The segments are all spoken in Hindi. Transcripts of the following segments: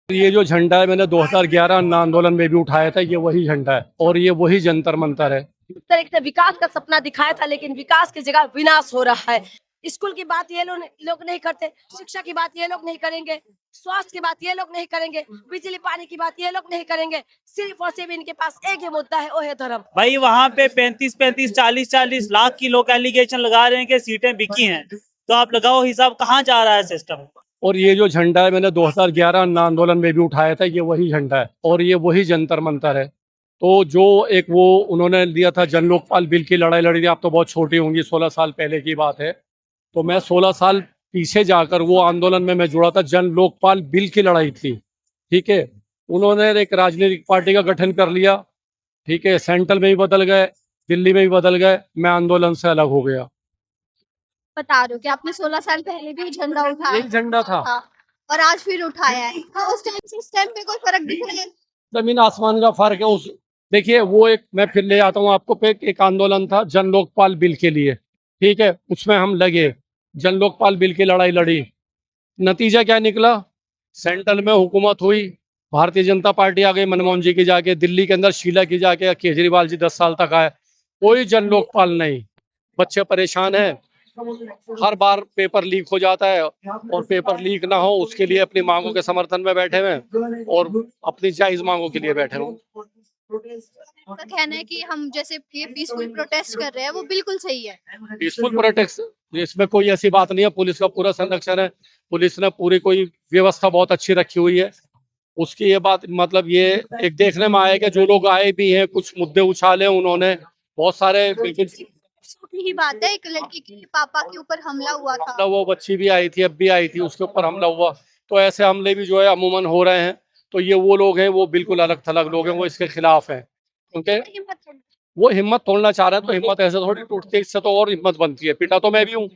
ये जो झंडा है मैंने 2011 अन्ना आंदोलन में भी उठाया था, ये वही झंडा है और ये वही जंतर मंतर है। इस तरह से विकास का सपना दिखाया था, लेकिन विकास की जगह विनाश हो रहा है। स्कूल की बात ये लोग नहीं करते, शिक्षा की बात ये लोग नहीं करेंगे, स्वास्थ्य की बात ये लोग नहीं करेंगे, बिजली पानी की बात ये लोग नहीं करेंगे। सिर्फ और सिर्फ इनके पास एक ही मुद्दा है, वो है धर्म। भाई वहाँ पे 35-35, 40-40 लाख की लोग एलिगेशन लगा रहे हैं कि सीटें बिकी हैं, तो आप लगाओ हिसाब कहाँ जा रहा है सिस्टम। और ये जो झंडा है मैंने 2011 अन्ना आंदोलन में भी उठाया था, ये वही झंडा है और ये वही जंतर मंतर है। तो जो एक वो उन्होंने लिया था जन लोकपाल बिल की लड़ाई लड़ी थी, आप तो बहुत छोटी होंगी, 16 साल पहले की बात है। तो मैं 16 साल पीछे जाकर वो आंदोलन में मैं जुड़ा था, जन लोकपाल बिल की लड़ाई थी। ठीक है, उन्होंने एक राजनीतिक पार्टी का गठन कर लिया। ठीक है, सेंट्रल में भी बदल गए, दिल्ली में भी बदल गए, मैं आंदोलन से अलग हो गया। बता रहे हो कि आपने 16 साल पहले भी झंडा उठाया यही झंडा था। और आज फिर उठाया है, तो उस टाइम से इस टाइम पे कोई फर्क दिख रहा है? जमीन आसमान का फर्क है। उस देखिए वो एक मैं फिर ले आता हूँ आपको पे, एक आंदोलन था जन लोकपाल बिल के लिए। ठीक है, उसमें हम लगे, जन लोकपाल बिल की लड़ाई लड़ी। नतीजा क्या निकला? सेंट्रल में हुकूमत हुई, भारतीय जनता पार्टी आ गई मनमोहन जी की जाके, दिल्ली के अंदर शीला की जाके, केजरीवाल जी 10 साल तक आए, कोई जन लोकपाल नहीं। बच्चे परेशान हैं, हर बार पेपर लीक हो जाता है और पेपर लीक ना हो उसके लिए अपनी मांगों के समर्थन में बैठे हुए और अपनी जायज मांगों के लिए बैठे हुए। आपका कहना है कि हम जैसे ये पीसफुल प्रोटेस्ट कर रहे हैं वो बिल्कुल सही है? पीसफुल प्रोटेस्ट, इसमें कोई ऐसी बात नहीं है। पुलिस का पूरा संरक्षण है, पुलिस ने पूरी कोई व्यवस्था बहुत अच्छी रखी हुई है। उसकी ये बात मतलब ये एक देखने में आया कि जो लोग आए भी हैं, कुछ मुद्दे उछाले उन्होंने, बहुत सारे बिल्कुल। छोटी ही बात है, एक लड़की के पापा के ऊपर हमला हुआ था। वो बच्ची भी आई थी, अब भी आई थी, उसके ऊपर हमला हुआ। तो ऐसे हमले भी जो है अमूमन हो रहे हैं। तो ये वो लोग हैं, वो बिल्कुल अलग थलग लोग हैं, वो इसके खिलाफ हैं, क्योंकि वो हिम्मत तोड़ना चाह रहे हैं। तो हिम्मत ऐसे थोड़ी टूटती है, इससे तो और हिम्मत बनती है। पिटा तो मैं भी हूँ,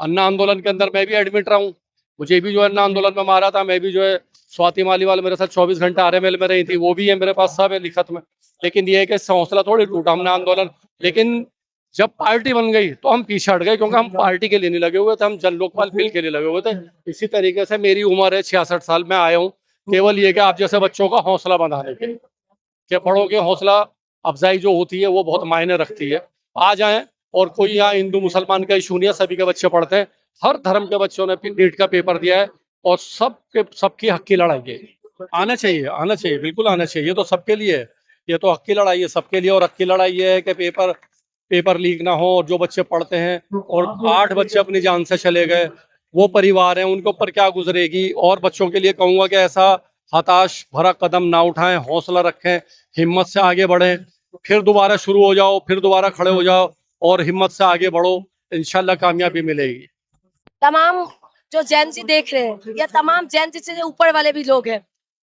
अन्ना आंदोलन के अंदर मैं भी एडमिट रहा हूँ, मुझे भी जो है अन्ना आंदोलन में मारा था। मैं भी जो है स्वाति मालीवाल मेरे साथ 24 घंटे आरएमएल में रही थी, वो भी है मेरे पास, सब है लिखत में। लेकिन ये है कि हौसला थोड़ी टूटा, हमने आंदोलन, लेकिन जब पार्टी बन गई तो हम पीछे हट गए, क्योंकि हम पार्टी के लिए नहीं लगे हुए थे, हम जन लोकपाल बिल के लिए लगे हुए थे। इसी तरीके से मेरी उम्र है 66 साल, में आया हूँ केवल ये कि आप जैसे बच्चों का हौसला बढ़ाने के लिए, कि पढ़ोगे, हौसला अफजाई जो होती है वो बहुत मायने रखती है। आ जाएं, और कोई यहाँ हिंदू मुसलमान का इशू नहीं है, सभी के बच्चे पढ़ते हैं, हर धर्म के बच्चों ने नीट का पेपर दिया है और सबकी हक की लड़ाई है। आना चाहिए, आना चाहिए, बिल्कुल आना चाहिए, ये तो सबके लिए है, ये तो हक की लड़ाई है सबके लिए। और हक की लड़ाई ये है कि पेपर पेपर लीक ना हो, और जो बच्चे पढ़ते हैं, और 8 बच्चे अपनी जान से चले गए, वो परिवार हैं, उनके ऊपर क्या गुजरेगी। और बच्चों के लिए कहूंगा कि ऐसा हताश भरा कदम ना उठाएं, हौसला रखें, हिम्मत से आगे बढ़ें, फिर दोबारा शुरू हो जाओ, फिर दोबारा खड़े हो जाओ और हिम्मत से आगे बढ़ो, इंशाल्लाह कामयाबी मिलेगी। तमाम जो जैन जी देख रहे हैं, या तमाम जैन जी से ऊपर वाले भी लोग हैं,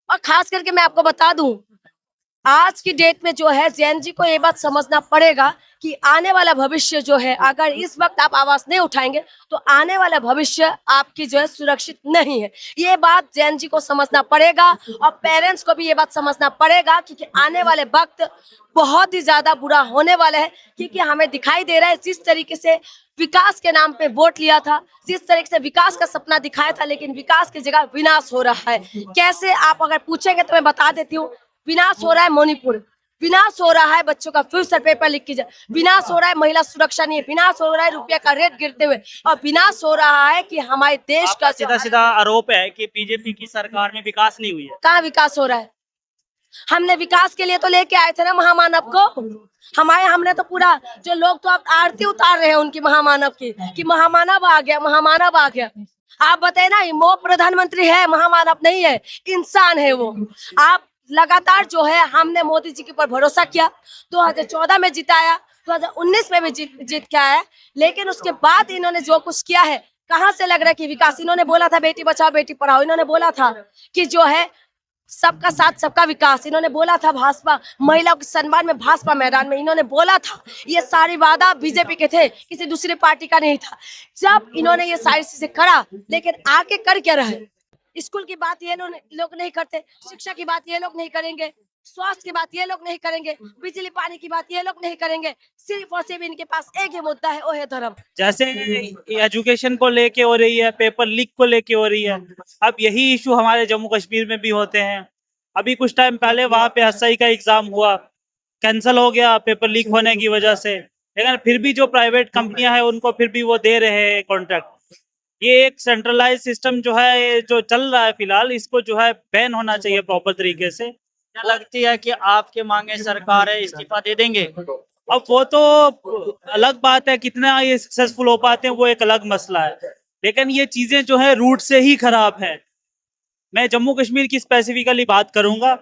और खास करके मैं आपको बता दूं, आज की डेट में जो है जैन जी को ये बात समझना पड़ेगा कि आने वाला भविष्य जो है, अगर इस वक्त आप आवाज नहीं उठाएंगे तो आने वाला भविष्य आपकी जो है सुरक्षित नहीं है। ये बात जैन जी को समझना पड़ेगा, और पेरेंट्स को भी ये बात समझना पड़ेगा, क्योंकि आने वाले वक्त बहुत ही ज्यादा बुरा होने वाला है। क्योंकि हमें दिखाई दे रहा है जिस तरीके से विकास के नाम पे वोट लिया था, जिस तरीके से विकास का सपना दिखाया था, लेकिन विकास की जगह विनाश हो रहा है। कैसे, आप अगर पूछेंगे तो मैं बता देती हूँ। विनाश हो रहा है मणिपुर, विनाश हो रहा है बच्चों का फ्यूचर पेपर लीक कीजिए, विनाश हो रहा है महिला सुरक्षा नहीं है, विनाश हो रहा है रुपये का रेट गिरते हुए, और विनाश हो रहा है कि हमारे देश का सीधा सीधा आरोप है कि बीजेपी की सरकार में विकास नहीं हुई है। कहाँ विकास हो रहा है? हमने विकास के लिए तो लेके आए थे ना महामानव को। हमने तो पूरा, जो लोग तो अब आरती उतार रहे हैं उनकी महामानव की, कि महामानव आ गया, महामानव आ गया। आप बताए ना, वो प्रधानमंत्री है, महामानव नहीं है, इंसान है वो। आप लगातार जो है, हमने मोदी जी के ऊपर भरोसा किया, 2014 में जिताया, 2019 में भी जीत के आया, लेकिन उसके बाद इन्होंने जो कुछ किया है, कहाँ से लग रहा है कि विकास? इन्होंने बोला था बेटी बचाओ बेटी पढ़ाओ, इन्होंने बोला था कि जो है सबका साथ सबका विकास, इन्होंने बोला था भाजपा महिलाओं के सम्मान में, भाजपा मैदान में, इन्होंने बोला था। ये सारी वादा बीजेपी के थे, किसी दूसरी पार्टी का नहीं था। जब इन्होंने ये सारी चीजें करा, लेकिन आके कर क्या रहे? स्कूल की बात ये लोग नहीं करते, शिक्षा की बात ये लोग नहीं करेंगे, स्वास्थ्य की बात ये लोग नहीं करेंगे, बिजली पानी की बात ये लोग नहीं करेंगे। सिर्फ और सिर्फ इनके पास एक ही मुद्दा है, वो है धर्म। जैसे एजुकेशन को लेके हो रही है, पेपर लीक को लेके हो रही है, अब यही इशू हमारे जम्मू कश्मीर में भी होते हैं। अभी कुछ टाइम पहले वहां पे एसआई का एग्जाम हुआ, कैंसिल हो गया पेपर लीक होने की वजह से, लेकिन फिर भी जो प्राइवेट कंपनियां हैं उनको फिर भी वो दे रहे हैं कॉन्ट्रैक्ट। ये एक सेंट्रलाइज सिस्टम जो है, ये जो चल रहा है फिलहाल, इसको जो है बैन होना चाहिए प्रॉपर तरीके से। क्या लगती है कि आपके मांगे सरकार है इस्तीफा दे देंगे? अब वो तो अलग बात है, कितना ये सक्सेसफुल हो पाते हैं वो एक अलग मसला है, लेकिन ये चीजें जो है रूट से ही खराब है। मैं जम्मू कश्मीर की स्पेसिफिकली बात करूंगा,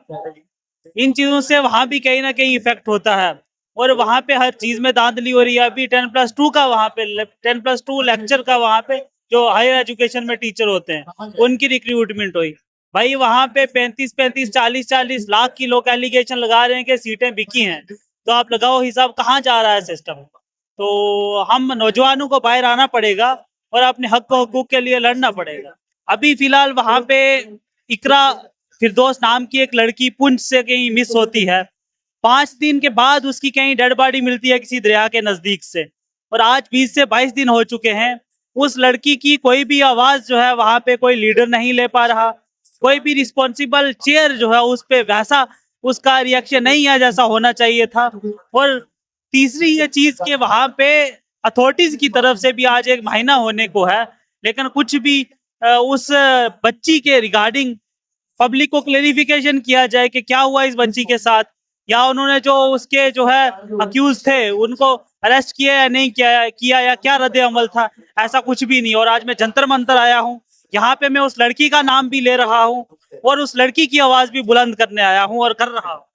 इन चीजों से वहां भी कहीं ना कहीं इफेक्ट होता है, और वहां पे हर चीज में धांधली हो रही है। अभी 10+2 का वहां पे 10+2 लेक्चर का वहां पे जो हायर एजुकेशन में टीचर होते हैं उनकी रिक्रूटमेंट हुई। भाई वहां पे 35-35 40-40 लाख की लोग एलिगेशन लगा रहे हैं कि सीटें बिकी हैं, तो आप लगाओ हिसाब कहाँ जा रहा है सिस्टम। तो हम नौजवानों को बाहर आना पड़ेगा और अपने हक हकूक के लिए लड़ना पड़ेगा। अभी फिलहाल वहां पे इकरा फिरदौस नाम की एक लड़की पुंछ से कहीं मिस होती है, 5 दिन के बाद उसकी कहीं डेड बॉडी मिलती है किसी दरिया के नजदीक से, और आज 20 से 22 दिन हो चुके हैं। उस लड़की की कोई भी आवाज जो है वहां पे कोई लीडर नहीं ले पा रहा, कोई भी रिस्पॉन्सिबल चेयर जो है उस पे वैसा उसका रिएक्शन नहीं है जैसा होना चाहिए था। और तीसरी ये चीज के वहां पे अथॉरिटीज की तरफ से भी आज 1 महीना होने को है, लेकिन कुछ भी उस बच्ची के रिगार्डिंग पब्लिक को क्लेरिफिकेशन किया जाए कि क्या हुआ इस बच्ची के साथ, या उन्होंने जो उसके जो है अक्यूज थे उनको अरेस्ट किया या नहीं किया या क्या रद्द अमल था, ऐसा कुछ भी नहीं। और आज मैं जंतर मंतर आया हूँ, यहाँ पे मैं उस लड़की का नाम भी ले रहा हूँ और उस लड़की की आवाज भी बुलंद करने आया हूँ और कर रहा हूँ।